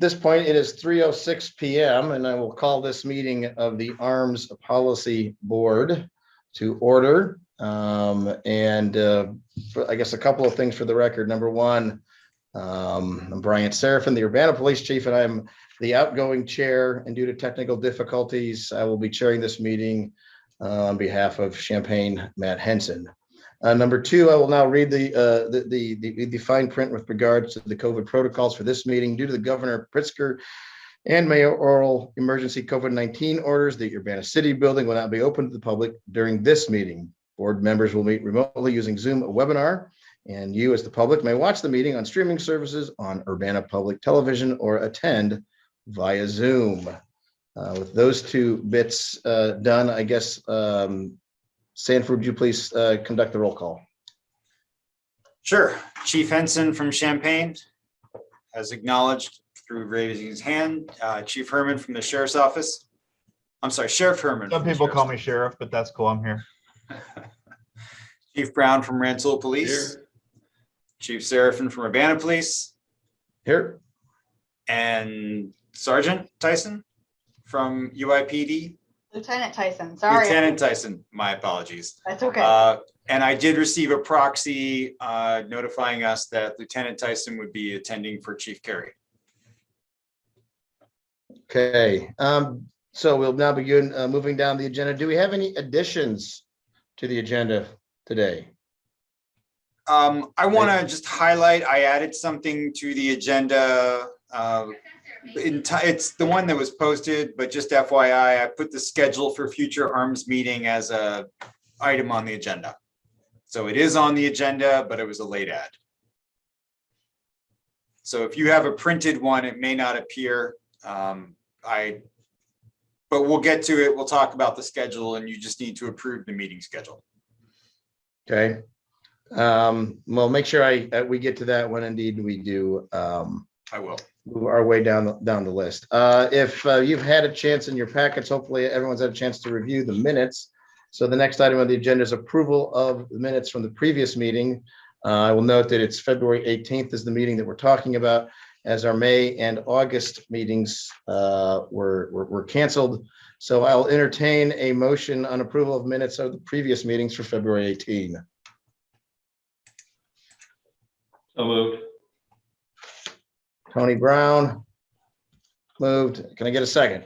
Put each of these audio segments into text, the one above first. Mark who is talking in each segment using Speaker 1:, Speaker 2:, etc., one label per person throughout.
Speaker 1: this point, it is 3:06 p.m. and I will call this meeting of the Arms Policy Board to order. I guess a couple of things for the record. Number one, I'm Bryant Serafin, the Urbana Police Chief, and I'm the outgoing chair. And due to technical difficulties, I will be chairing this meeting on behalf of Champaign Matt Henson. Number two, I will now read the fine print with regards to the COVID protocols for this meeting. Due to the Governor Pritzker and mayoral emergency COVID-19 orders, the Urbana City building will not be open to the public during this meeting. Board members will meet remotely using Zoom webinar, and you as the public may watch the meeting on streaming services on Urbana Public Television or attend via Zoom. With those two bits done, I guess, Sanford, would you please conduct the roll call?
Speaker 2: Sure. Chief Henson from Champaign has acknowledged through raising his hand. Chief Herman from the Sheriff's Office. I'm sorry, Sheriff Herman.
Speaker 3: Some people call me Sheriff, but that's cool. I'm here.
Speaker 2: Chief Brown from Rantoul Police.
Speaker 4: Here.
Speaker 2: Chief Serafin from Urbana Police.
Speaker 1: Here.
Speaker 2: And Sergeant Tyson from UIPD.
Speaker 5: Lieutenant Tyson, sorry.
Speaker 2: Lieutenant Tyson, my apologies.
Speaker 5: That's okay.
Speaker 2: And I did receive a proxy notifying us that Lieutenant Tyson would be attending for Chief Carey.
Speaker 1: Okay, so we'll now begin moving down the agenda. Do we have any additions to the agenda today?
Speaker 2: I want to just highlight, I added something to the agenda. It's the one that was posted, but just FYI, I put the schedule for future arms meeting as a item on the agenda. So it is on the agenda, but it was a late add. So if you have a printed one, it may not appear. But we'll get to it. We'll talk about the schedule, and you just need to approve the meeting schedule.
Speaker 1: Okay. Well, make sure we get to that when indeed we do.
Speaker 2: I will
Speaker 1: move our way down the list. If you've had a chance in your packets, hopefully everyone's had a chance to review the minutes. So the next item on the agenda is approval of the minutes from the previous meeting. I will note that it's February 18th is the meeting that we're talking about, as our May and August meetings were canceled. So I'll entertain a motion on approval of minutes of the previous meetings for February 18.
Speaker 4: So moved.
Speaker 1: Tony Brown moved. Can I get a second?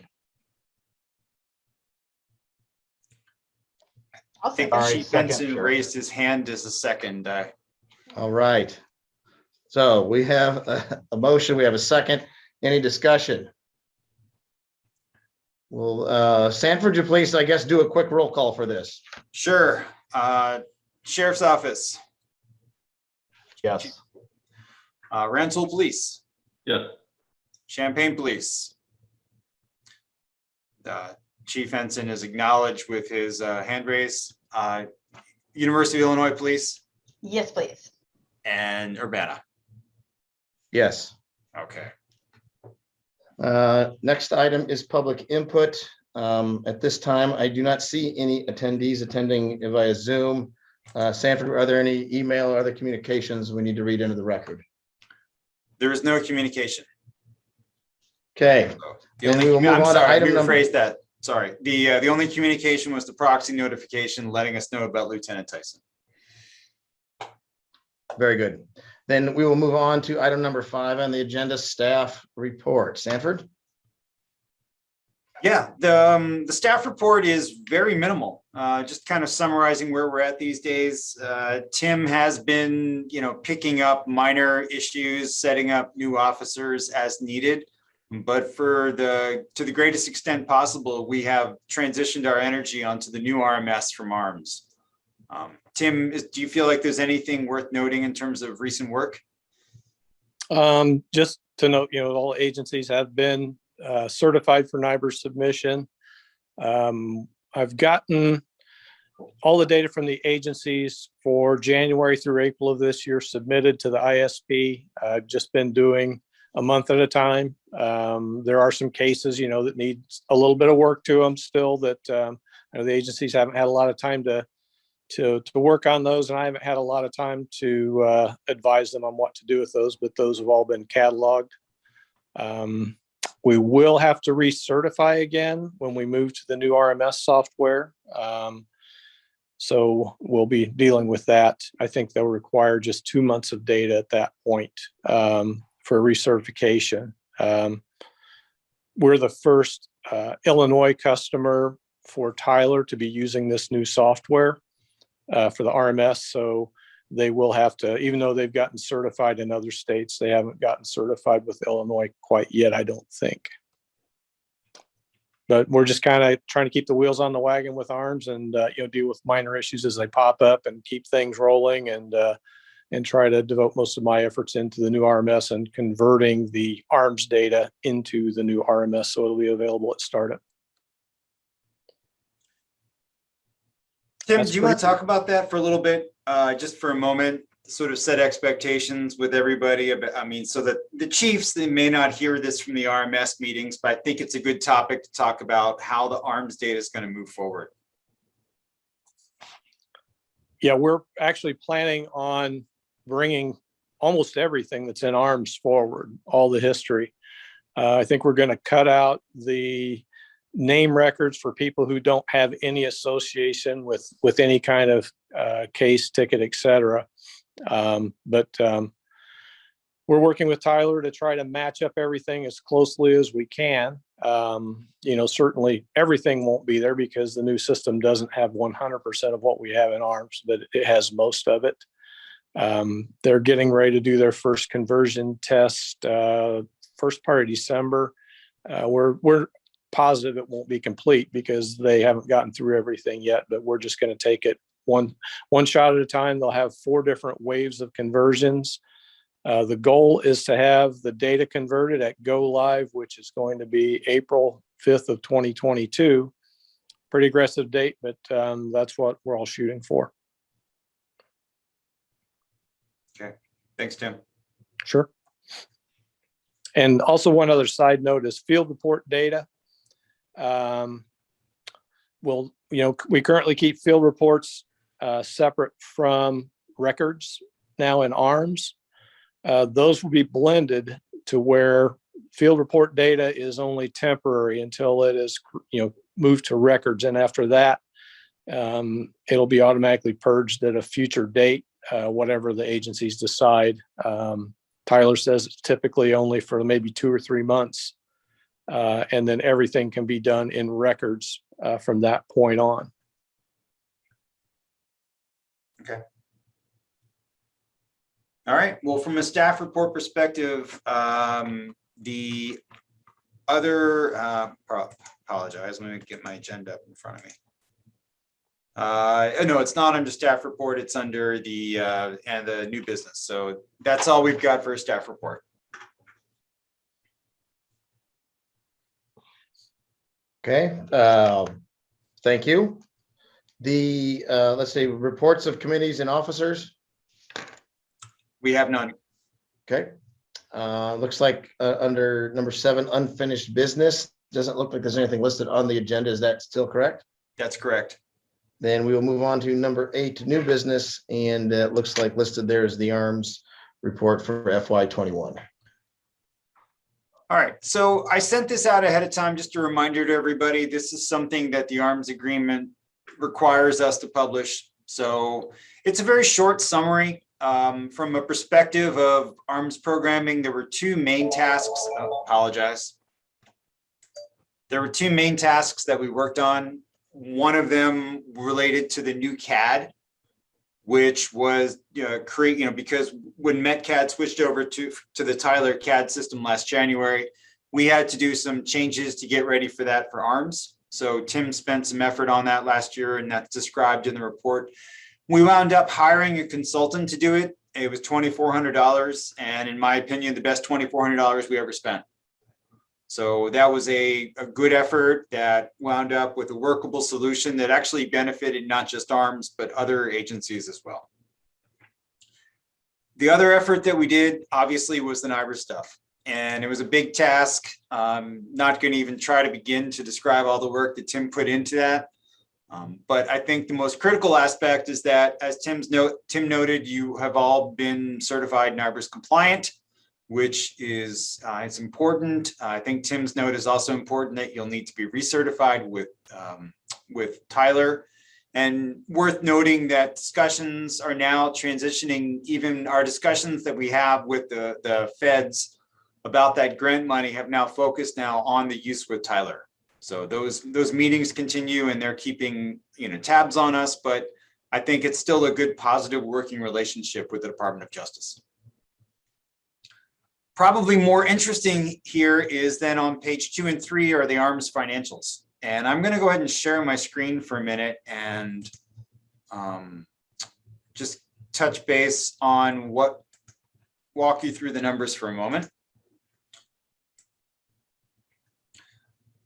Speaker 2: I think
Speaker 3: Sorry,
Speaker 2: Chief
Speaker 3: second,
Speaker 2: Benson
Speaker 3: sure.
Speaker 2: raised his hand as a second.
Speaker 1: All right. So we have a motion. We have a second. Any discussion? Well, Sanford, you please, I guess, do a quick roll call for this.
Speaker 2: Sure. Sheriff's Office.
Speaker 3: Yes.
Speaker 2: Rantoul Police.
Speaker 4: Yes.
Speaker 2: Champaign Police. Chief Henson is acknowledged with his hand raise. University of Illinois Police
Speaker 5: Yes, please.
Speaker 2: and Urbana.
Speaker 1: Yes.
Speaker 2: Okay.
Speaker 1: Next item is public input. At this time, I do not see any attendees attending via Zoom. Sanford, are there any email or other communications we need to read into the record?
Speaker 2: There is no communication.
Speaker 1: Okay.
Speaker 2: The
Speaker 1: Then
Speaker 2: only,
Speaker 1: we will move
Speaker 2: I'm
Speaker 1: on to
Speaker 2: sorry,
Speaker 1: item
Speaker 2: let me
Speaker 1: number-
Speaker 2: rephrase that. Sorry. The only communication was the proxy notification letting us know about Lieutenant Tyson.
Speaker 1: Very good. Then we will move on to item number 5 on the agenda, staff report. Sanford?
Speaker 2: Yeah, the staff report is very minimal. Just kind of summarizing where we're at these days. Tim has been, picking up minor issues, setting up new officers as needed. But to the greatest extent possible, we have transitioned our energy onto the new RMS from ARMS. Tim, do you feel like there's anything worth noting in terms of recent work?
Speaker 6: Just to note, all agencies have been certified for NIBR submission. I've gotten all the data from the agencies for January through April of this year submitted to the ISP. I've just been doing a month at a time. There are some cases, that need a little bit of work to them still that I know the agencies haven't had a lot of time to work on those, and I haven't had a lot of time to advise them on what to do with those, but those have all been cataloged. We will have to recertify again when we move to the new RMS software. So we'll be dealing with that. I think they'll require just 2 months of data at that point for recertification. We're the first Illinois customer for Tyler to be using this new software for the RMS. So they will have to, even though they've gotten certified in other states, they haven't gotten certified with Illinois quite yet, I don't think. But we're just kind of trying to keep the wheels on the wagon with ARMS and deal with minor issues as they pop up and keep things rolling and try to devote most of my efforts into the new RMS and converting the ARMS data into the new RMS so it'll be available at startup.
Speaker 2: Tim,
Speaker 6: That's
Speaker 2: do you want
Speaker 6: pretty
Speaker 2: to talk about that for a little bit, just for a moment, sort of set expectations with everybody? I mean, so that the chiefs, they may not hear this from the RMS meetings, but I think it's a good topic to talk about how the ARMS data is going to move forward.
Speaker 6: Yeah, we're actually planning on bringing almost everything that's in ARMS forward, all the history. I think we're going to cut out the name records for people who don't have any association with any kind of case, ticket, etc. But we're working with Tyler to try to match up everything as closely as we can. Certainly everything won't be there because the new system doesn't have 100% of what we have in ARMS, but it has most of it. They're getting ready to do their first conversion test first part of December. We're positive it won't be complete because they haven't gotten through everything yet, but we're just going to take it one shot at a time. They'll have 4 different waves of conversions. The goal is to have the data converted at go live, which is going to be April 5th of 2022. Pretty aggressive date, but that's what we're all shooting for.
Speaker 2: Okay, thanks, Tim.
Speaker 6: Sure. And also one other side note is field report data. We currently keep field reports separate from records now in ARMS. Those will be blended to where field report data is only temporary until it is moved to records, and after that it'll be automatically purged at a future date, whatever the agencies decide. Tyler says it's typically only for maybe 2 or 3 months, and then everything can be done in records from that point on.
Speaker 2: Okay. All right. Well, from a staff report perspective, the other, apologize, let me get my agenda up in front of me. No, it's not under staff report. It's under the and the new business. So that's all we've got for a staff report.
Speaker 1: Okay, thank you. The let's see, reports of committees and officers.
Speaker 2: We have none.
Speaker 1: Okay, looks like under number 7, unfinished business. Doesn't look like there's anything listed on the agenda. Is that still correct?
Speaker 2: That's correct.
Speaker 1: Then we will move on to number 8, new business, and it looks like listed there is the ARMS report for FY21.
Speaker 2: All right, so I sent this out ahead of time, just a reminder to everybody, this is something that the ARMS agreement requires us to publish. So it's a very short summary. From a perspective of ARMS programming, there were 2 main tasks. Apologize. There were 2 main tasks that we worked on. One of them related to the new CAD, which was because when MetCAD switched over to the Tyler CAD system last January, we had to do some changes to get ready for that for ARMS. So Tim spent some effort on that last year, and that's described in the report. We wound up hiring a consultant to do it. It was $2,400, and in my opinion, the best $2,400 we ever spent. So that was a good effort that wound up with a workable solution that actually benefited not just ARMS, but other agencies as well. The other effort that we did, obviously, was the NIBRS stuff. And it was a big task. Not going to even try to begin to describe all the work that Tim put into that. But I think the most critical aspect is that, as Tim noted, you have all been certified NIBRS compliant. which is, it's important. I think Tim's note is also important that you'll need to be recertified with Tyler. And worth noting that discussions are now transitioning, even our discussions that we have with the feds about that grant money have now focused now on the use with Tyler. So those meetings continue and they're keeping, tabs on us, but I think it's still a good positive working relationship with the Department of Justice. Probably more interesting here is then on page 2 and 3 are the ARMS financials. And I'm going to go ahead and share my screen for a minute and just touch base on walk you through the numbers for a moment.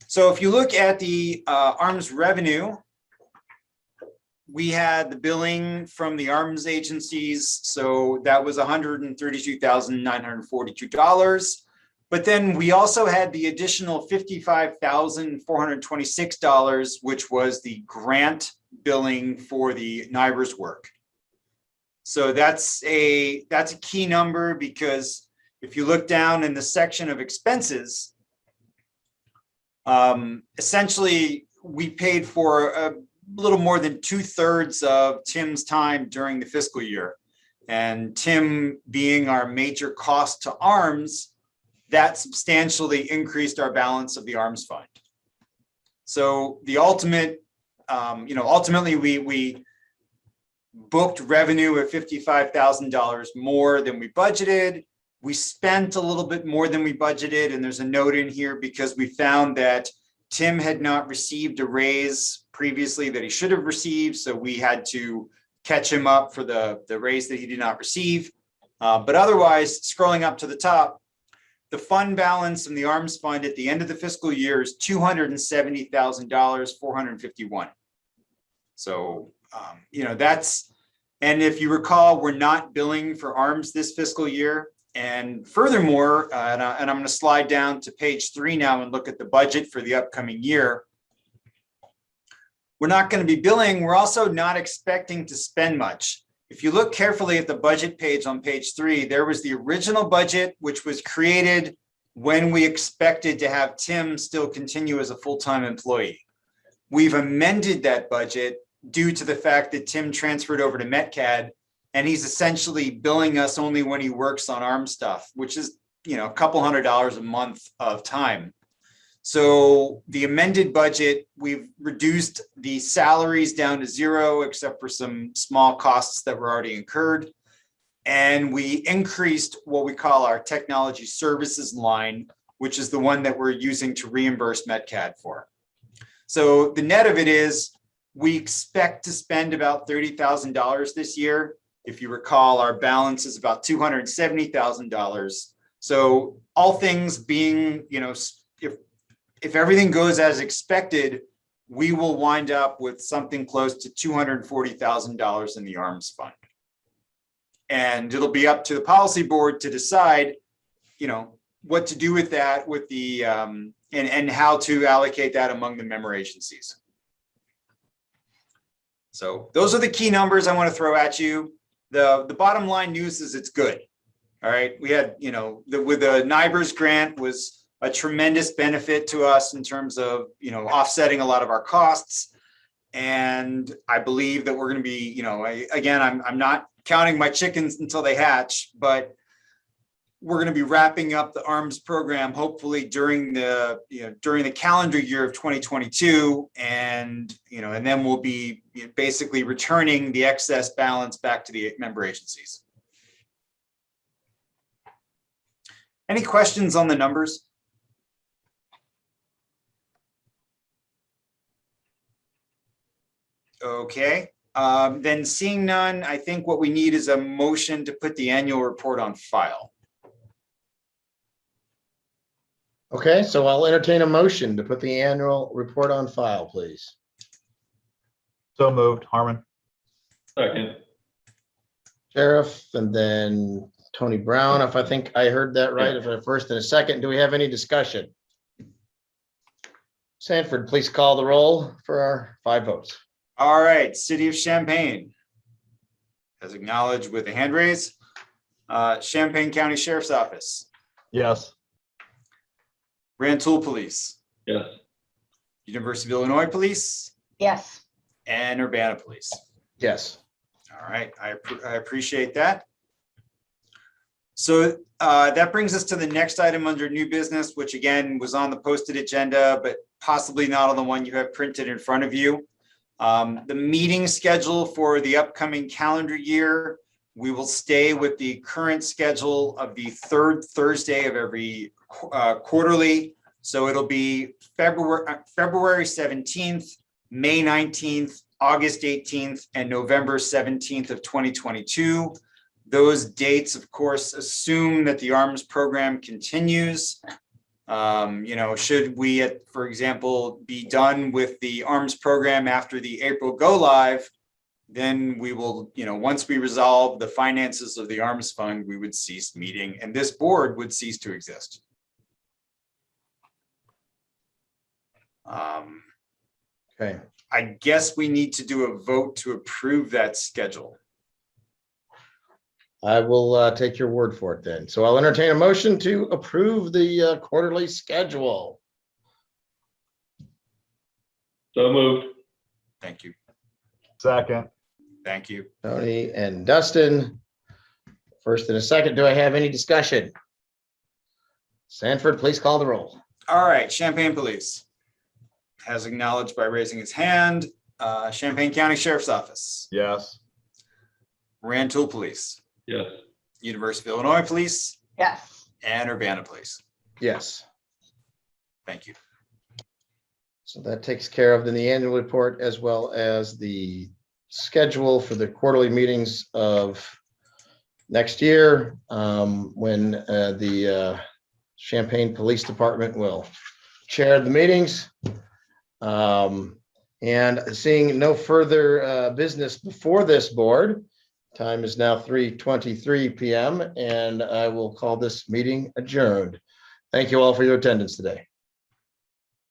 Speaker 2: So if you look at the ARMS revenue, we had the billing from the ARMS agencies. So that was $132,942. But then we also had the additional $55,426, which was the grant billing for the NIBRS work. So that's a key number, because if you look down in the section of expenses, essentially we paid for a little more than 2/3 of Tim's time during the fiscal year. And Tim being our major cost to ARMS, that substantially increased our balance of the ARMS fund. So the ultimate, ultimately we booked revenue at $55,000 more than we budgeted. We spent a little bit more than we budgeted. And there's a note in here because we found that Tim had not received a raise previously that he should have received. So we had to catch him up for the raise that he did not receive. But otherwise, scrolling up to the top, the fund balance in the ARMS fund at the end of the fiscal year is $270,451. So, that's, and if you recall, we're not billing for ARMS this fiscal year. And furthermore, and I'm going to slide down to page 3 now and look at the budget for the upcoming year. We're not going to be billing. We're also not expecting to spend much. If you look carefully at the budget page on page 3, there was the original budget, which was created when we expected to have Tim still continue as a full-time employee. We've amended that budget due to the fact that Tim transferred over to MetCAD, and he's essentially billing us only when he works on ARM stuff, which is, a couple $100 a month of time. So the amended budget, we've reduced the salaries down to 0, except for some small costs that were already incurred. And we increased what we call our technology services line, which is the one that we're using to reimburse MetCAD for. So the net of it is we expect to spend about $30,000 this year. If you recall, our balance is about $270,000. So all things being, if everything goes as expected, we will wind up with something close to $240,000 in the ARMS fund. And it'll be up to the policy board to decide, what to do with that, with the and how to allocate that among the member agencies. So those are the key numbers I want to throw at you. The bottom line news is it's good. All right. We had, with the NIBRS grant was a tremendous benefit to us in terms of, offsetting a lot of our costs. And I believe that we're going to be, again, I'm not counting my chickens until they hatch, but we're going to be wrapping up the ARMS program, hopefully during the calendar year of 2022. And then we'll be basically returning the excess balance back to the member agencies. Any questions on the numbers? Okay, then seeing none, I think what we need is a motion to put the annual report on file.
Speaker 1: Okay, so I'll entertain a motion to put the annual report on file, please.
Speaker 3: So moved, Harmon.
Speaker 4: Second.
Speaker 1: Sheriff, and then Tony Brown, if I think I heard that right, if a first and a second. Do we have any discussion? Sanford, please call the roll for our 5 votes.
Speaker 2: All right, City of Champaign, as acknowledged with a hand raise. Champaign County Sheriff's Office.
Speaker 3: Yes.
Speaker 2: Rantoul Police,
Speaker 4: Yes.
Speaker 2: University of Illinois Police,
Speaker 5: Yes.
Speaker 2: and Urbana Police.
Speaker 1: Yes.
Speaker 2: All right, I appreciate that. So that brings us to the next item under new business, which again was on the posted agenda, but possibly not on the one you have printed in front of you. The meeting schedule for the upcoming calendar year, we will stay with the current schedule of the third Thursday of every quarterly. So it'll be February 17th, May 19th, August 18th, and November 17th of 2022. Those dates, of course, assume that the arms program continues. Should we, for example, be done with the arms program after the April go live, then we will, once we resolve the finances of the arms fund, we would cease meeting and this board would cease to exist.
Speaker 1: Okay.
Speaker 2: I guess we need to do a vote to approve that schedule.
Speaker 1: I will take your word for it then. So I'll entertain a motion to approve the quarterly schedule.
Speaker 4: So moved.
Speaker 2: Thank you.
Speaker 3: Second.
Speaker 2: Thank you.
Speaker 1: Tony and Dustin. First and a second. Do I have any discussion? Sanford, please call the roll.
Speaker 2: All right, Champaign Police has acknowledged by raising his hand. Champaign County Sheriff's Office,
Speaker 3: Yes.
Speaker 2: Rantoul Police,
Speaker 4: Yes.
Speaker 2: University of Illinois Police,
Speaker 5: Yes.
Speaker 2: and Urbana Police.
Speaker 1: Yes.
Speaker 2: Thank you.
Speaker 1: So that takes care of the annual report as well as the schedule for the quarterly meetings of next year, when the Champaign Police Department will chair the meetings. And seeing no further business before this board, time is now 3:23 p.m. and I will call this meeting adjourned. Thank you all for your attendance today.